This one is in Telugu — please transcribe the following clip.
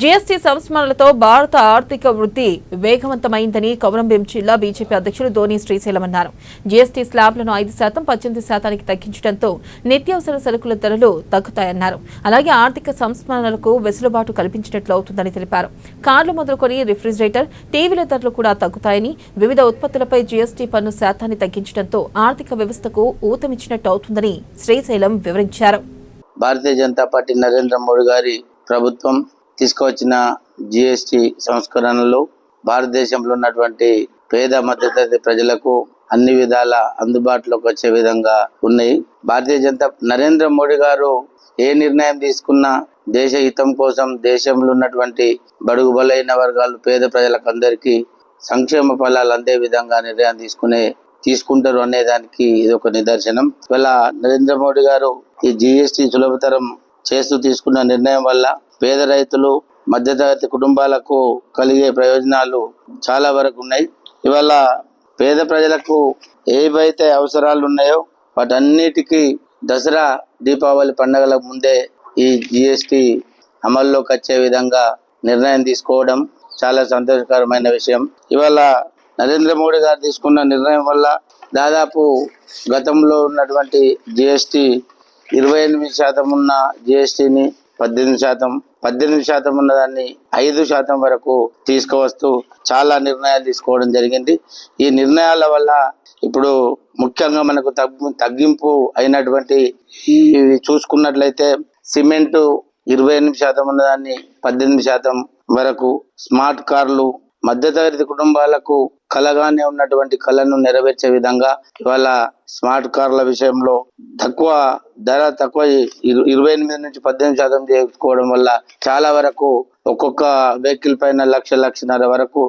జీఎస్టీ సంస్మరణలతో భారత ఆర్థిక వృద్ధి వేగవంతమైందని కొమరంభీం జిల్లా బీజేపీ అధ్యక్షులు ధోని శ్రీశైలం అన్నారు. జీఎస్టీ స్లాబ్లను 5% 18% తగ్గించడంతో నిత్యావసర సరుకుల ధరలు తగ్గుతాయన్నారు. అలాగే ఆర్థిక సంస్మరణలకు వెసులుబాటు కల్పించినట్లు అవుతుందని తెలిపారు. కార్లు మొదలుకొని రిఫ్రిజిరేటర్, టీవీల ధరలు కూడా తగ్గుతాయని, వివిధ ఉత్పత్తులపై జీఎస్టీ పన్ను శాతాన్ని తగ్గించడంతో ఆర్థిక వ్యవస్థకు ఊతమిచ్చినట్టు అవుతుందని శ్రీశైలం వివరించారు. భారతీయ జనతా పార్టీ నరేంద్ర మోడీ గారి ప్రభుత్వం తీసుకువచ్చిన జిఎస్టి సంస్కరణలు భారతదేశంలో ఉన్నటువంటి పేద మధ్యతరగతి ప్రజలకు అన్ని విధాల అందుబాటులోకి వచ్చే విధంగా ఉన్నాయి. భారతీయ జనతా నరేంద్ర మోడీ గారు ఏ నిర్ణయం తీసుకున్నా దేశ హితం కోసం, దేశంలో ఉన్నటువంటి బడుగు బలైన వర్గాలు, పేద ప్రజలకు అందరికీ సంక్షేమ ఫలాలు అందే విధంగా నిర్ణయం తీసుకుంటారు అనేదానికి ఇది ఒక నిదర్శనం. ఇవాళ నరేంద్ర మోడీ గారు ఈ జిఎస్టి సులభతరం చేస్తూ తీసుకున్న నిర్ణయం వల్ల పేద రైతులు, మధ్యతరగతి కుటుంబాలకు కలిగే ప్రయోజనాలు చాలా వరకు ఉన్నాయి. ఇవాళ పేద ప్రజలకు ఏవైతే అవసరాలు ఉన్నాయో వాటన్నిటికీ దసరా, దీపావళి పండుగల ముందే ఈ జిఎస్టి అమల్లోకి వచ్చే విధంగా నిర్ణయం తీసుకోవడం చాలా సంతోషకరమైన విషయం. ఇవాళ నరేంద్ర మోడీ గారు తీసుకున్న నిర్ణయం వల్ల దాదాపు గతంలో ఉన్నటువంటి జిఎస్టి 28% ఉన్న జిఎస్టిని 18% ఉన్నదాన్ని 5% వరకు తీసుకువస్తూ చాలా నిర్ణయాలు తీసుకోవడం జరిగింది. ఈ నిర్ణయాల వల్ల ఇప్పుడు ముఖ్యంగా మనకు తగ్గింపు అయినటువంటి చూసుకున్నట్లయితే సిమెంటు 28% ఉన్నదాన్ని 18% వరకు, స్మార్ట్ కార్లు మధ్యతరగతి కుటుంబాలకు కలగానే ఉన్నటువంటి కళను నెరవేర్చే విధంగా ఇవాళ స్మార్ట్ కార్ల విషయంలో తక్కువ 28 నుంచి 18% చేసుకోవడం వల్ల చాలా వరకు ఒక్కొక్క వెహికల్ పైన 1,00,000 1,50,000 వరకు